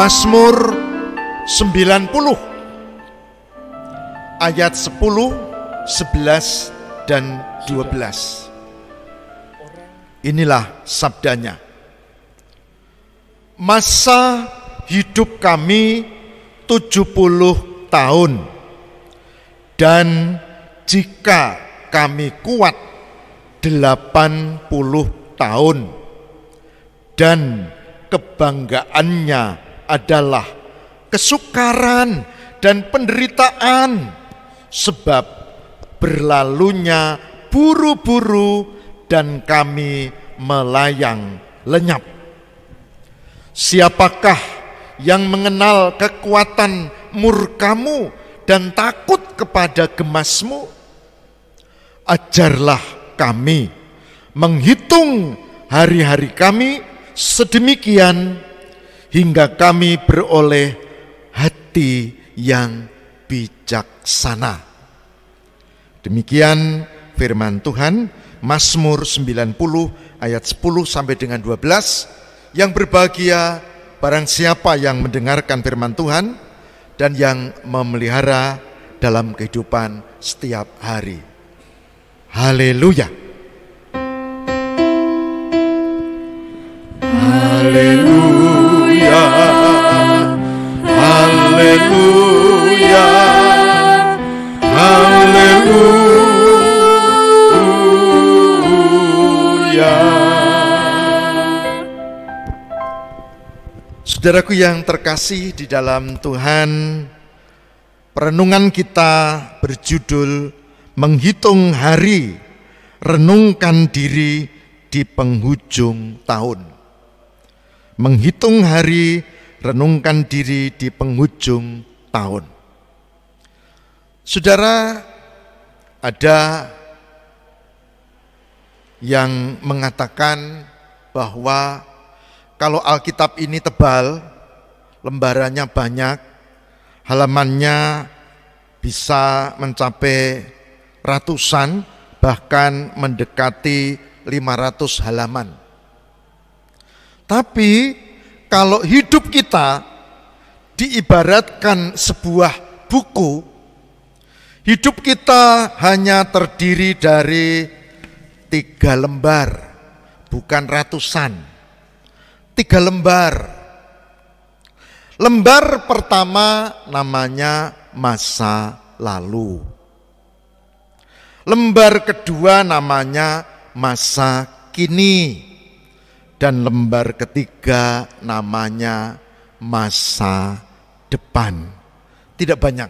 Mazmur 90 ayat 10, 11, dan 12. Inilah sabdanya. Masa hidup kami 70 tahun, dan jika kami kuat 80 tahun, dan kebanggaannya adalah kesukaran dan penderitaan, sebab berlalunya buru-buru dan kami melayang lenyap. Siapakah yang mengenal kekuatan murkamu dan takut kepada gemasmu? Ajarlah kami menghitung hari-hari kami sedemikian hingga kami beroleh hati yang bijaksana. Demikian firman Tuhan, Mazmur 90 ayat 10 sampai dengan 12. Yang berbahagia barang siapa yang mendengarkan firman Tuhan dan yang memelihara dalam kehidupan setiap hari. Haleluya. Haleluya. Haleluya. Haleluya. Saudaraku yang terkasih di dalam Tuhan, perenungan kita berjudul Menghitung Hari, Renungkan Diri di Penghujung Tahun. Menghitung hari, renungkan diri di penghujung tahun. Saudara, ada yang mengatakan bahwa kalau Alkitab ini tebal, lembarannya banyak, halamannya bisa mencapai ratusan, bahkan mendekati 500 halaman. Tapi kalau hidup kita diibaratkan sebuah buku, hidup kita hanya terdiri dari 3 lembar, bukan ratusan. 3 lembar. Lembar pertama namanya masa lalu. Lembar kedua namanya masa kini. Dan lembar ketiga namanya masa depan. Tidak banyak.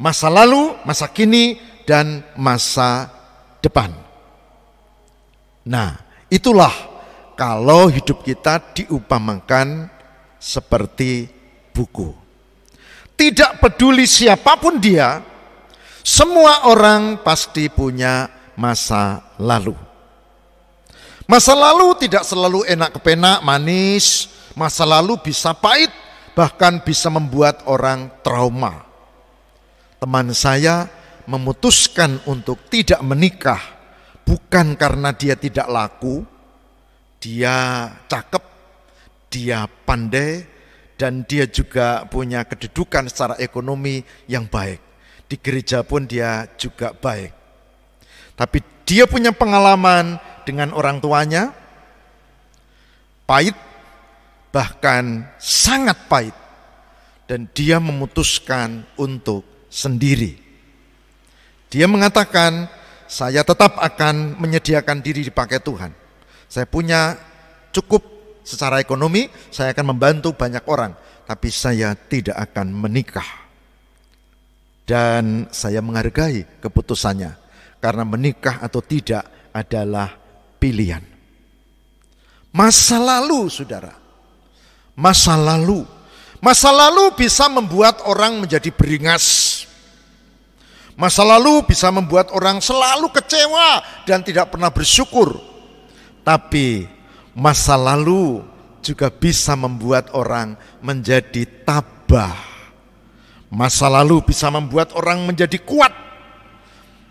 Masa lalu, masa kini, dan masa depan. Nah, itulah kalau hidup kita diumpamakan seperti buku. Tidak peduli siapapun dia, semua orang pasti punya masa lalu. Masa lalu tidak selalu enak kepenak, manis. Masa lalu bisa pahit, bahkan bisa membuat orang trauma. Teman saya memutuskan untuk tidak menikah, bukan karena dia tidak laku, dia cakep, dia pandai, dan dia juga punya kedudukan secara ekonomi yang baik. Di gereja pun dia juga baik. Tapi dia punya pengalaman dengan orang tuanya, pahit, bahkan sangat pahit. Dan dia memutuskan untuk sendiri. Dia mengatakan, saya tetap akan menyediakan diri dipakai Tuhan. Saya punya cukup secara ekonomi, saya akan membantu banyak orang. Tapi saya tidak akan menikah. Dan saya menghargai keputusannya. Karena menikah atau tidak adalah pilihan. Masa lalu, saudara. Masa lalu. Masa lalu bisa membuat orang menjadi beringas. Masa lalu bisa membuat orang selalu kecewa dan tidak pernah bersyukur. Tapi masa lalu juga bisa membuat orang menjadi tabah. Masa lalu bisa membuat orang menjadi kuat,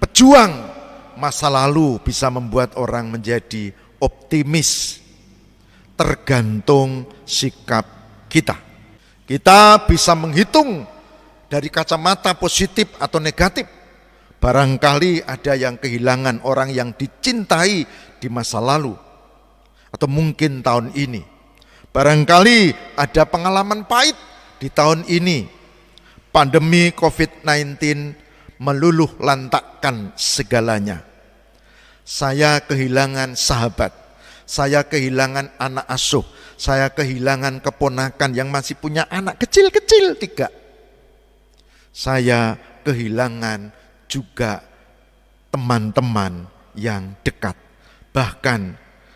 pejuang. Masa lalu bisa membuat orang menjadi optimis. Tergantung sikap kita. Kita bisa menghitung dari kacamata positif atau negatif. Barangkali ada yang kehilangan orang yang dicintai di masa lalu, atau mungkin tahun ini. Barangkali ada pengalaman pahit di tahun ini. Pandemi COVID-19 meluluh lantakkan segalanya. Saya kehilangan sahabat, saya kehilangan anak asuh, saya kehilangan keponakan yang masih punya anak kecil-kecil 3. Saya kehilangan juga teman-teman yang dekat. Bahkan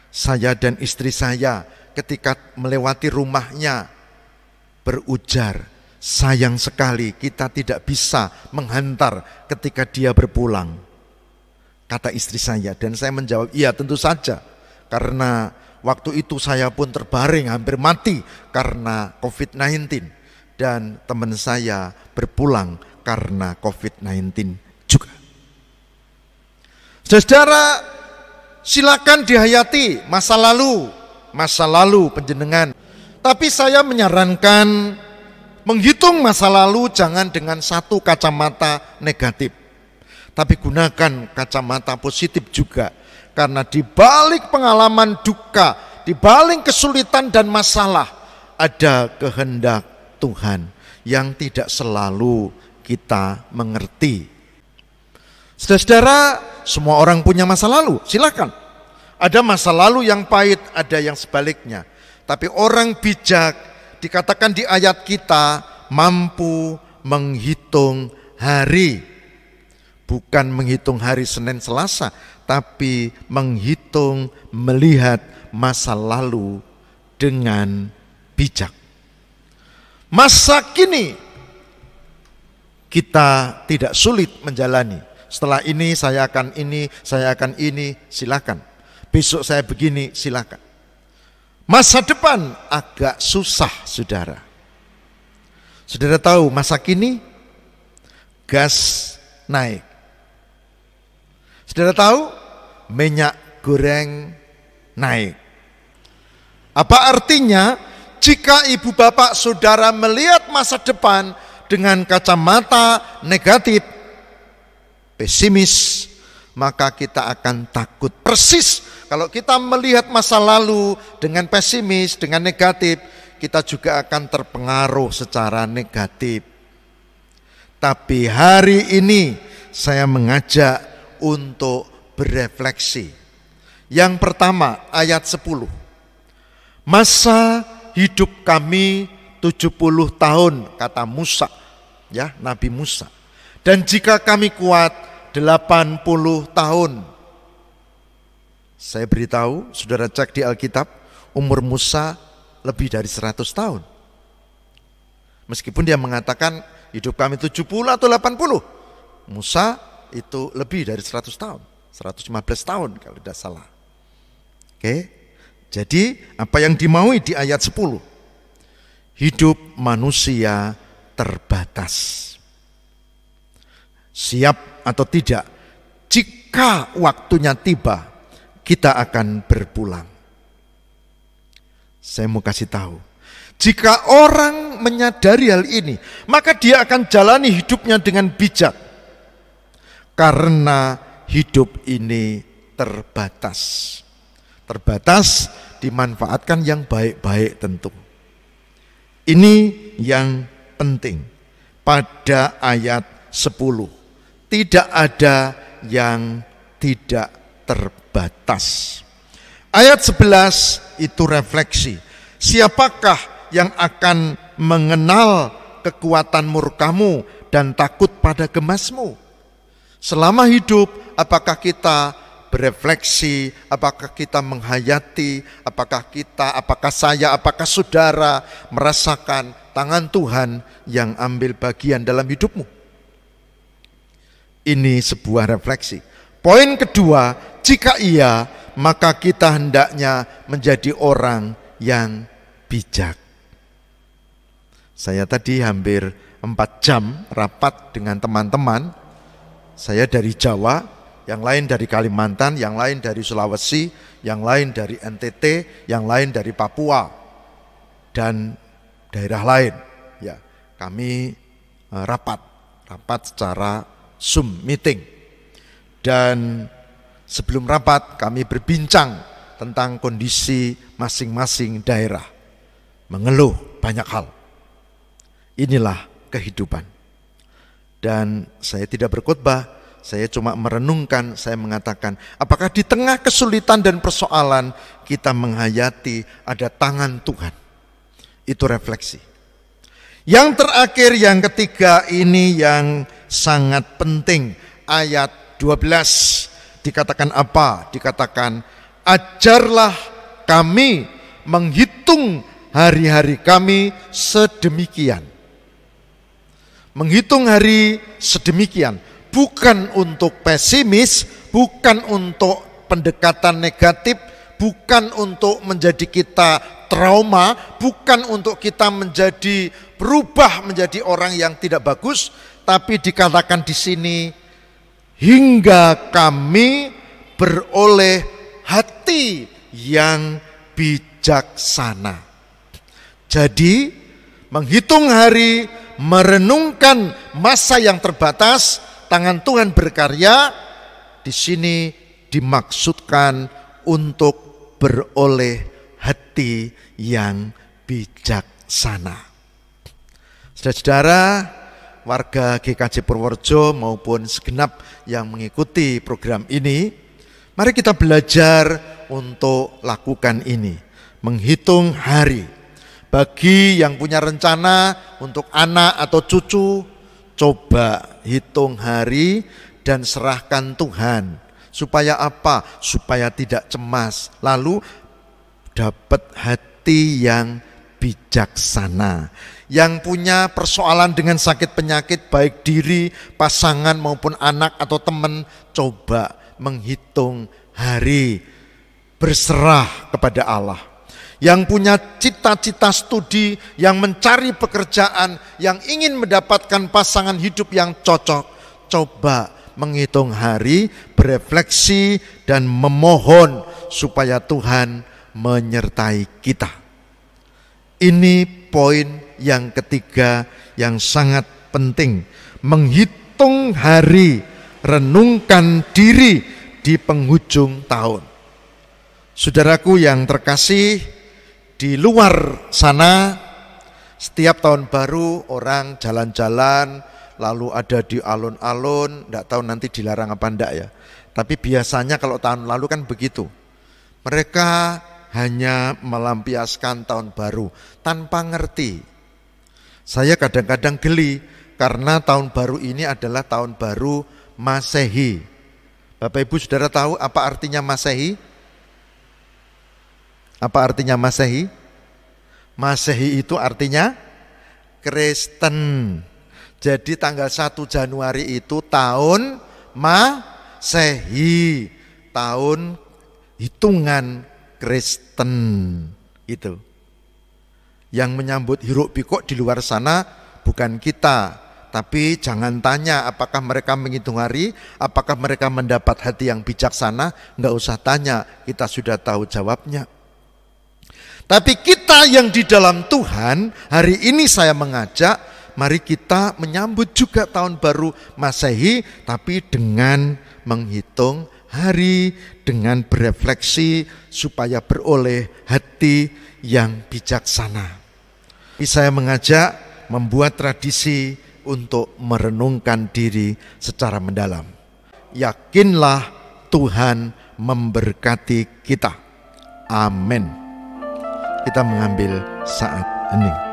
saya dan istri saya ketika melewati rumahnya berujar, sayang sekali kita tidak bisa menghantar ketika dia berpulang. Kata istri saya, dan saya menjawab, iya tentu saja. Karena waktu itu saya pun terbaring hampir mati karena COVID-19. Dan teman saya berpulang karena COVID-19 juga. Saudara, silakan dihayati masa lalu panjenengan. Tapi saya menyarankan menghitung masa lalu jangan dengan satu kacamata negatif, tapi gunakan kacamata positif juga. Karena di balik pengalaman duka, di balik kesulitan dan masalah, ada kehendak Tuhan yang tidak selalu kita mengerti. Saudara-saudara, semua orang punya masa lalu, silakan. Ada masa lalu yang pahit, ada yang sebaliknya. Tapi orang bijak, dikatakan di ayat kita, mampu menghitung hari. Bukan menghitung hari Senin Selasa, tapi menghitung, melihat masa lalu dengan bijak. Masa kini kita tidak sulit menjalani. Setelah ini saya akan ini, silakan. Besok saya begini, silakan. Masa depan agak susah, saudara. Saudara tahu masa kini gas naik. Saudara tahu minyak goreng naik. Apa artinya jika ibu bapak saudara melihat masa depan dengan kacamata negatif, pesimis, maka kita akan takut. Persis kalau kita melihat masa lalu dengan pesimis, dengan negatif, kita juga akan terpengaruh secara negatif. Tapi hari ini saya mengajak untuk berefleksi. Yang pertama, ayat 10. Masa hidup kami 70 tahun, kata Musa, ya, Nabi Musa. Dan jika kami kuat 80 tahun. Saya beritahu, saudara cek di Alkitab, umur Musa lebih dari 100 tahun. Meskipun dia mengatakan hidup kami 70 atau 80. Musa itu lebih dari 100 tahun. 115 tahun kalau tidak salah. Oke. Jadi apa yang dimaui di ayat 10? Hidup manusia terbatas. Siap atau tidak, jika waktunya tiba, kita akan berpulang. Saya mau kasih tahu, jika orang menyadari hal ini, maka dia akan jalani hidupnya dengan bijak. Karena hidup ini terbatas. Terbatas dimanfaatkan yang baik-baik tentu. Ini yang penting. Pada ayat 10. Tidak ada yang tidak terbatas. Ayat 11 itu refleksi. Siapakah yang akan mengenal kekuatan murkamu dan takut pada gemasmu? Selama hidup, apakah kita berefleksi, apakah kita menghayati, apakah saya, apakah saudara merasakan tangan Tuhan yang ambil bagian dalam hidupmu? Ini sebuah refleksi. Poin kedua, jika iya, maka kita hendaknya menjadi orang yang bijak. Saya tadi hampir 4 jam rapat dengan teman-teman. Saya dari Jawa, yang lain dari Kalimantan, yang lain dari Sulawesi, yang lain dari NTT, yang lain dari Papua, dan daerah lain. ya kami rapat secara Zoom meeting. Dan sebelum rapat kami berbincang tentang kondisi masing-masing daerah, mengeluh banyak hal. Inilah kehidupan. Dan saya tidak berkhotbah, saya cuma merenungkan, saya mengatakan, apakah di tengah kesulitan dan persoalan kita menghayati ada tangan Tuhan? Itu refleksi. Yang terakhir, yang ketiga, ini yang sangat penting. Ayat 12 dikatakan apa? Dikatakan, ajarlah kami menghitung hari-hari kami sedemikian. Menghitung hari sedemikian, bukan untuk pesimis, bukan untuk pendekatan negatif, bukan untuk menjadi kita trauma, bukan untuk kita berubah menjadi orang yang tidak bagus, tapi dikatakan di sini, hingga kami beroleh hati yang bijaksana. Jadi menghitung hari, merenungkan masa yang terbatas, tangan Tuhan berkarya, di sini dimaksudkan untuk beroleh hati yang bijaksana. Saudara-saudara, warga GKJ Purworejo maupun segenap yang mengikuti program ini, mari kita belajar untuk lakukan ini, menghitung hari. Bagi yang punya rencana untuk anak atau cucu, coba hitung hari dan serahkan Tuhan. Supaya apa? Supaya tidak cemas, lalu dapat hati yang bijaksana. Yang punya persoalan dengan sakit penyakit, baik diri, pasangan maupun anak atau teman, coba menghitung hari, berserah kepada Allah. Yang punya cita-cita studi, yang mencari pekerjaan, yang ingin mendapatkan pasangan hidup yang cocok, coba menghitung hari, berefleksi, dan memohon supaya Tuhan menyertai kita. Ini poin yang ketiga yang sangat penting. Menghitung hari, renungkan diri di penghujung tahun. Saudaraku yang terkasih, di luar sana setiap tahun baru orang jalan-jalan, lalu ada di alun-alun, enggak tahu nanti dilarang apa enggak ya. Tapi biasanya kalau tahun lalu kan begitu. Mereka hanya melampiaskan tahun baru tanpa ngerti. Saya kadang-kadang geli karena tahun baru ini adalah tahun baru Masehi. Bapak Ibu Saudara tahu apa artinya Masehi? Apa artinya Masehi? Masehi itu artinya Kristen. Jadi tanggal 1 Januari itu tahun Masehi, tahun hitungan Kristen itu. Yang menyambut hiruk pikuk di luar sana bukan kita, tapi jangan tanya apakah mereka menghitung hari, apakah mereka mendapat hati yang bijaksana, enggak usah tanya, kita sudah tahu jawabnya. Tapi kita yang di dalam Tuhan, hari ini saya mengajak, mari kita menyambut juga tahun baru Masehi, tapi dengan menghitung hari, dengan berefleksi supaya beroleh hati yang bijaksana. Saya mengajak membuat tradisi untuk merenungkan diri secara mendalam. Yakinlah Tuhan memberkati kita. Amin. Kita mengambil saat hening.